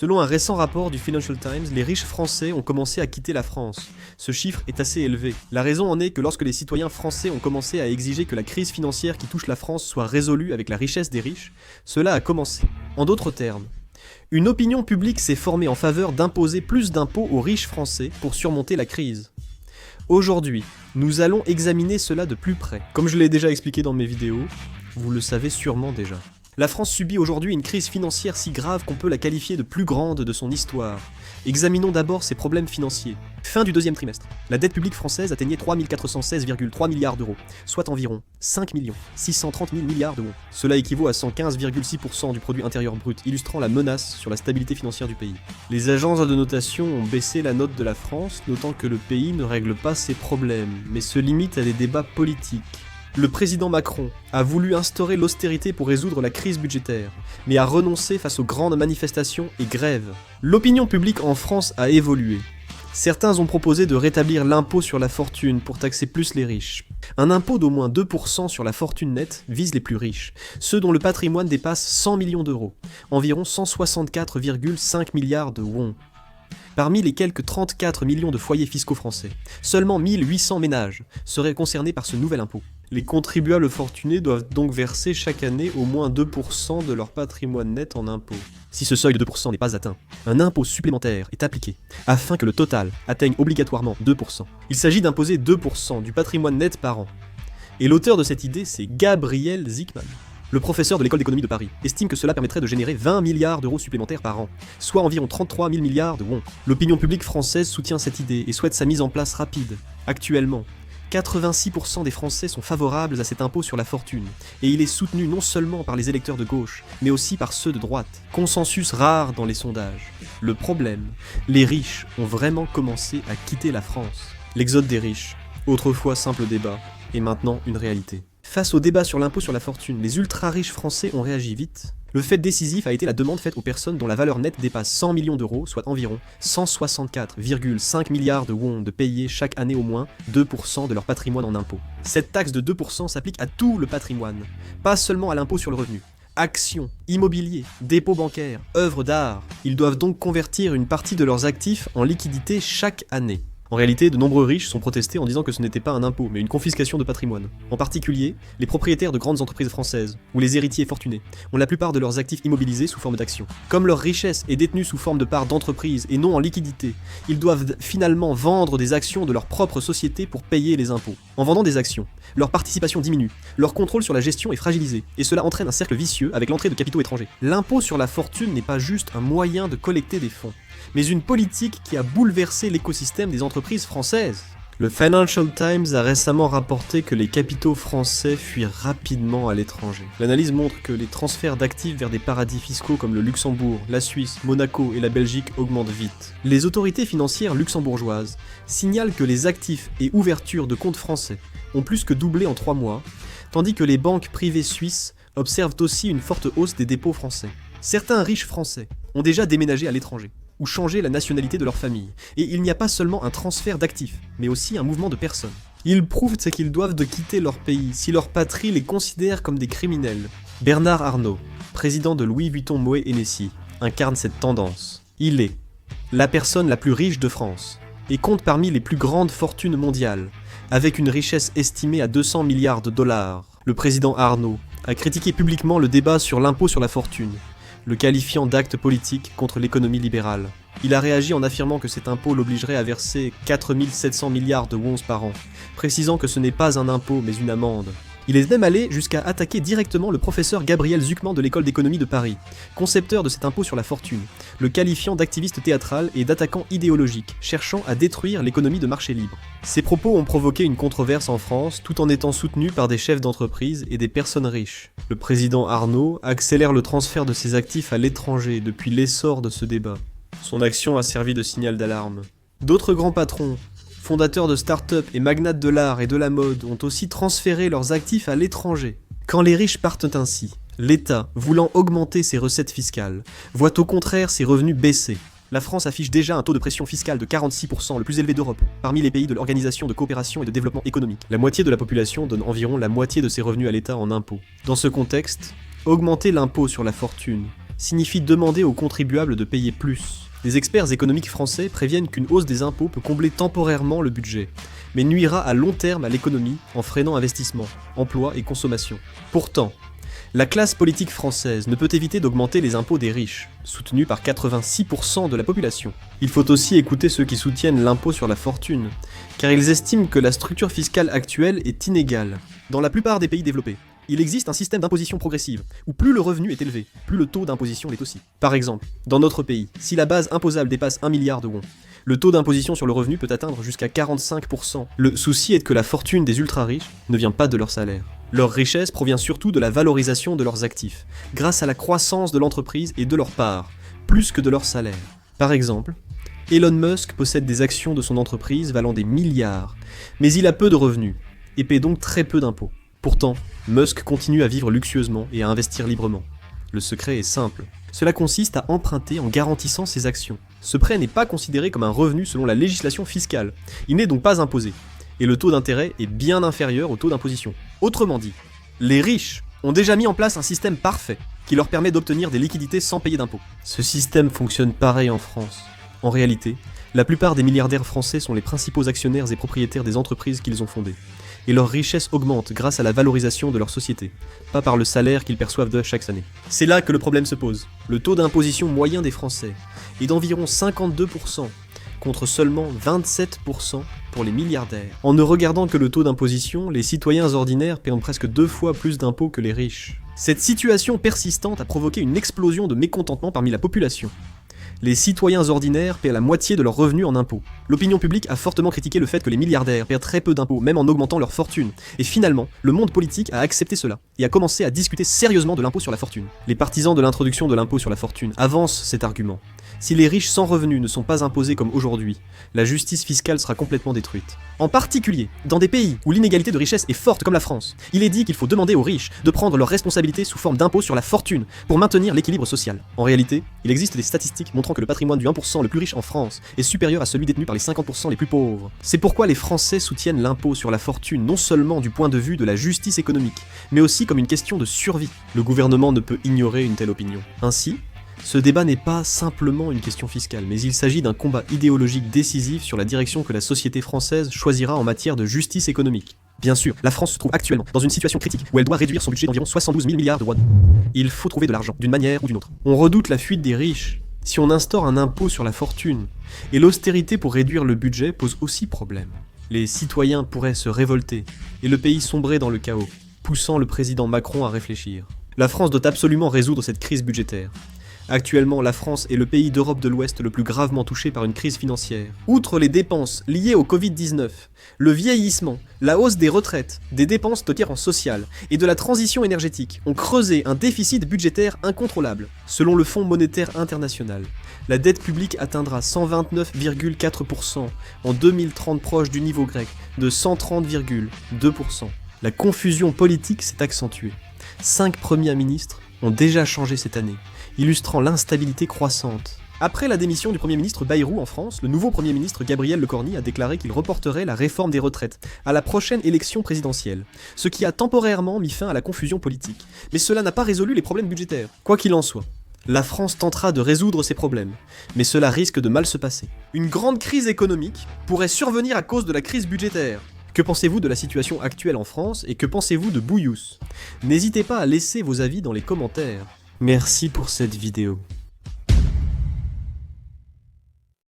Selon un récent rapport du Financial Times, les riches français ont commencé à quitter la France. Ce chiffre est assez élevé. La raison en est que lorsque les citoyens français ont commencé à exiger que la crise financière qui touche la France soit résolue avec la richesse des riches, cela a commencé. En d'autres termes, une opinion publique s'est formée en faveur d'imposer plus d'impôts aux riches français pour surmonter la crise. Aujourd'hui, nous allons examiner cela de plus près. Comme je l'ai déjà expliqué dans mes vidéos, vous le savez sûrement déjà. La France subit aujourd'hui une crise financière si grave qu'on peut la qualifier de plus grande de son histoire. Examinons d'abord ses problèmes financiers. Fin du deuxième trimestre, la dette publique française atteignait 3 416,3 milliards d'euros, soit environ 5 630 000 milliards d'euros. Cela équivaut à 115,6% du produit intérieur brut, illustrant la menace sur la stabilité financière du pays. Les agences de notation ont baissé la note de la France, notant que le pays ne règle pas ses problèmes, mais se limite à des débats politiques. Le président Macron a voulu instaurer l'austérité pour résoudre la crise budgétaire, mais a renoncé face aux grandes manifestations et grèves. L'opinion publique en France a évolué. Certains ont proposé de rétablir l'impôt sur la fortune pour taxer plus les riches. Un impôt d'au moins 2% sur la fortune nette vise les plus riches, ceux dont le patrimoine dépasse 100 millions d'euros, environ 164,5 milliards de won. Parmi les quelques 34 millions de foyers fiscaux français, seulement 1800 ménages seraient concernés par ce nouvel impôt. Les contribuables fortunés doivent donc verser chaque année au moins 2% de leur patrimoine net en impôts. Si ce seuil de 2% n'est pas atteint, un impôt supplémentaire est appliqué, afin que le total atteigne obligatoirement 2%. Il s'agit d'imposer 2% du patrimoine net par an. Et l'auteur de cette idée, c'est Gabriel Zucman. Le professeur de l'école d'économie de Paris estime que cela permettrait de générer 20 milliards d'euros supplémentaires par an, soit environ 33 000 milliards de won. L'opinion publique française soutient cette idée et souhaite sa mise en place rapide. Actuellement, 86% des Français sont favorables à cet impôt sur la fortune, et il est soutenu non seulement par les électeurs de gauche, mais aussi par ceux de droite. Consensus rare dans les sondages. Le problème, les riches ont vraiment commencé à quitter la France. L'exode des riches, autrefois simple débat, est maintenant une réalité. Face au débat sur l'impôt sur la fortune, les ultra-riches français ont réagi vite. Le fait décisif a été la demande faite aux personnes dont la valeur nette dépasse 100 millions d'euros, soit environ 164,5 milliards de won, de payer chaque année au moins 2% de leur patrimoine en impôts. Cette taxe de 2% s'applique à tout le patrimoine, pas seulement à l'impôt sur le revenu. Actions, immobilier, dépôts bancaires, œuvres d'art. Ils doivent donc convertir une partie de leurs actifs en liquidité chaque année. En réalité, de nombreux riches sont protestés en disant que ce n'était pas un impôt, mais une confiscation de patrimoine. En particulier, les propriétaires de grandes entreprises françaises, ou les héritiers fortunés, ont la plupart de leurs actifs immobilisés sous forme d'actions. Comme leur richesse est détenue sous forme de parts d'entreprise et non en liquidité, ils doivent finalement vendre des actions de leur propre société pour payer les impôts. En vendant des actions, leur participation diminue, leur contrôle sur la gestion est fragilisé, et cela entraîne un cercle vicieux avec l'entrée de capitaux étrangers. L'impôt sur la fortune n'est pas juste un moyen de collecter des fonds, mais une politique qui a bouleversé l'écosystème des entreprises françaises. Le Financial Times a récemment rapporté que les capitaux français fuient rapidement à l'étranger. L'analyse montre que les transferts d'actifs vers des paradis fiscaux comme le Luxembourg, la Suisse, Monaco et la Belgique augmentent vite. Les autorités financières luxembourgeoises signalent que les actifs et ouvertures de comptes français ont plus que doublé en 3 mois, tandis que les banques privées suisses observent aussi une forte hausse des dépôts français. Certains riches français ont déjà déménagé à l'étranger, ou changer la nationalité de leur famille. Et il n'y a pas seulement un transfert d'actifs, mais aussi un mouvement de personnes. Ils prouvent qu'ils doivent de quitter leur pays si leur patrie les considère comme des criminels. Bernard Arnault, président de Louis Vuitton Moet Hennessy, incarne cette tendance. Il est la personne la plus riche de France, et compte parmi les plus grandes fortunes mondiales, avec une richesse estimée à 200 milliards de dollars. Le président Arnault a critiqué publiquement le débat sur l'impôt sur la fortune, le qualifiant d'acte politique contre l'économie libérale. Il a réagi en affirmant que cet impôt l'obligerait à verser 4 700 milliards de wons par an, précisant que ce n'est pas un impôt mais une amende. Il est même allé jusqu'à attaquer directement le professeur Gabriel Zucman de l'école d'économie de Paris, concepteur de cet impôt sur la fortune, le qualifiant d'activiste théâtral et d'attaquant idéologique, cherchant à détruire l'économie de marché libre. Ces propos ont provoqué une controverse en France, tout en étant soutenus par des chefs d'entreprise et des personnes riches. Le président Arnault accélère le transfert de ses actifs à l'étranger depuis l'essor de ce débat. Son action a servi de signal d'alarme. D'autres grands patrons, fondateurs de start-up et magnates de l'art et de la mode, ont aussi transféré leurs actifs à l'étranger. Quand les riches partent ainsi, l'État, voulant augmenter ses recettes fiscales, voit au contraire ses revenus baisser. La France affiche déjà un taux de pression fiscale de 46%, le plus élevé d'Europe, parmi les pays de l'Organisation de coopération et de développement économique. La moitié de la population donne environ la moitié de ses revenus à l'État en impôts. Dans ce contexte, augmenter l'impôt sur la fortune signifie demander aux contribuables de payer plus. Les experts économiques français préviennent qu'une hausse des impôts peut combler temporairement le budget, mais nuira à long terme à l'économie en freinant investissement, emploi et consommation. Pourtant, la classe politique française ne peut éviter d'augmenter les impôts des riches, soutenus par 86% de la population. Il faut aussi écouter ceux qui soutiennent l'impôt sur la fortune, car ils estiment que la structure fiscale actuelle est inégale. Dans la plupart des pays développés, il existe un système d'imposition progressive, où plus le revenu est élevé, plus le taux d'imposition l'est aussi. Par exemple, dans notre pays, si la base imposable dépasse 1 milliard de won, le taux d'imposition sur le revenu peut atteindre jusqu'à 45%. Le souci est que la fortune des ultra-riches ne vient pas de leur salaire. Leur richesse provient surtout de la valorisation de leurs actifs, grâce à la croissance de l'entreprise et de leur part, plus que de leur salaire. Par exemple, Elon Musk possède des actions de son entreprise valant des milliards, mais il a peu de revenus, et paie donc très peu d'impôts. Pourtant, Musk continue à vivre luxueusement et à investir librement. Le secret est simple. Cela consiste à emprunter en garantissant ses actions. Ce prêt n'est pas considéré comme un revenu selon la législation fiscale. Il n'est donc pas imposé. Et le taux d'intérêt est bien inférieur au taux d'imposition. Autrement dit, les riches ont déjà mis en place un système parfait qui leur permet d'obtenir des liquidités sans payer d'impôts. Ce système fonctionne pareil en France. En réalité, la plupart des milliardaires français sont les principaux actionnaires et propriétaires des entreprises qu'ils ont fondées. Et leur richesse augmente grâce à la valorisation de leur société, pas par le salaire qu'ils perçoivent d'eux chaque année. C'est là que le problème se pose. Le taux d'imposition moyen des Français est d'environ 52%, contre seulement 27% pour les milliardaires. En ne regardant que le taux d'imposition, les citoyens ordinaires paient presque 2 fois plus d'impôts que les riches. Cette situation persistante a provoqué une explosion de mécontentement parmi la population. Les citoyens ordinaires paient la moitié de leurs revenus en impôts. L'opinion publique a fortement critiqué le fait que les milliardaires paient très peu d'impôts, même en augmentant leur fortune. Et finalement, le monde politique a accepté cela, et a commencé à discuter sérieusement de l'impôt sur la fortune. Les partisans de l'introduction de l'impôt sur la fortune avancent cet argument. Si les riches sans revenus ne sont pas imposés comme aujourd'hui, la justice fiscale sera complètement détruite. En particulier, dans des pays où l'inégalité de richesse est forte comme la France, il est dit qu'il faut demander aux riches de prendre leurs responsabilités sous forme d'impôt sur la fortune pour maintenir l'équilibre social. En réalité, il existe des statistiques montrant que le patrimoine du 1% le plus riche en France est supérieur à celui détenu par les 50% les plus pauvres. C'est pourquoi les Français soutiennent l'impôt sur la fortune non seulement du point de vue de la justice économique, mais aussi comme une question de survie. Le gouvernement ne peut ignorer une telle opinion. Ainsi, ce débat n'est pas simplement une question fiscale, mais il s'agit d'un combat idéologique décisif sur la direction que la société française choisira en matière de justice économique. Bien sûr, la France se trouve actuellement dans une situation critique où elle doit réduire son budget d'environ 72 000 milliards de won. Il faut trouver de l'argent, d'une manière ou d'une autre. On redoute la fuite des riches. Si on instaure un impôt sur la fortune, et l'austérité pour réduire le budget pose aussi problème. Les citoyens pourraient se révolter, et le pays sombrer dans le chaos, poussant le président Macron à réfléchir. La France doit absolument résoudre cette crise budgétaire. Actuellement, la France est le pays d'Europe de l'Ouest le plus gravement touché par une crise financière. Outre les dépenses liées au Covid-19, le vieillissement, la hausse des retraites, des dépenses notamment sociales et de la transition énergétique ont creusé un déficit budgétaire incontrôlable. Selon le Fonds monétaire international, la dette publique atteindra 129,4% en 2030, proche du niveau grec de 130,2%. La confusion politique s'est accentuée. 5 premiers ministres ont déjà changé cette année, illustrant l'instabilité croissante. Après la démission du Premier ministre Bayrou en France, le nouveau Premier ministre Gabriel Lecornu a déclaré qu'il reporterait la réforme des retraites à la prochaine élection présidentielle, ce qui a temporairement mis fin à la confusion politique. Mais cela n'a pas résolu les problèmes budgétaires. Quoi qu'il en soit, la France tentera de résoudre ces problèmes, mais cela risque de mal se passer. Une grande crise économique pourrait survenir à cause de la crise budgétaire. Que pensez-vous de la situation actuelle en France et que pensez-vous de Bouillous? N'hésitez pas à laisser vos avis dans les commentaires. Merci pour cette vidéo.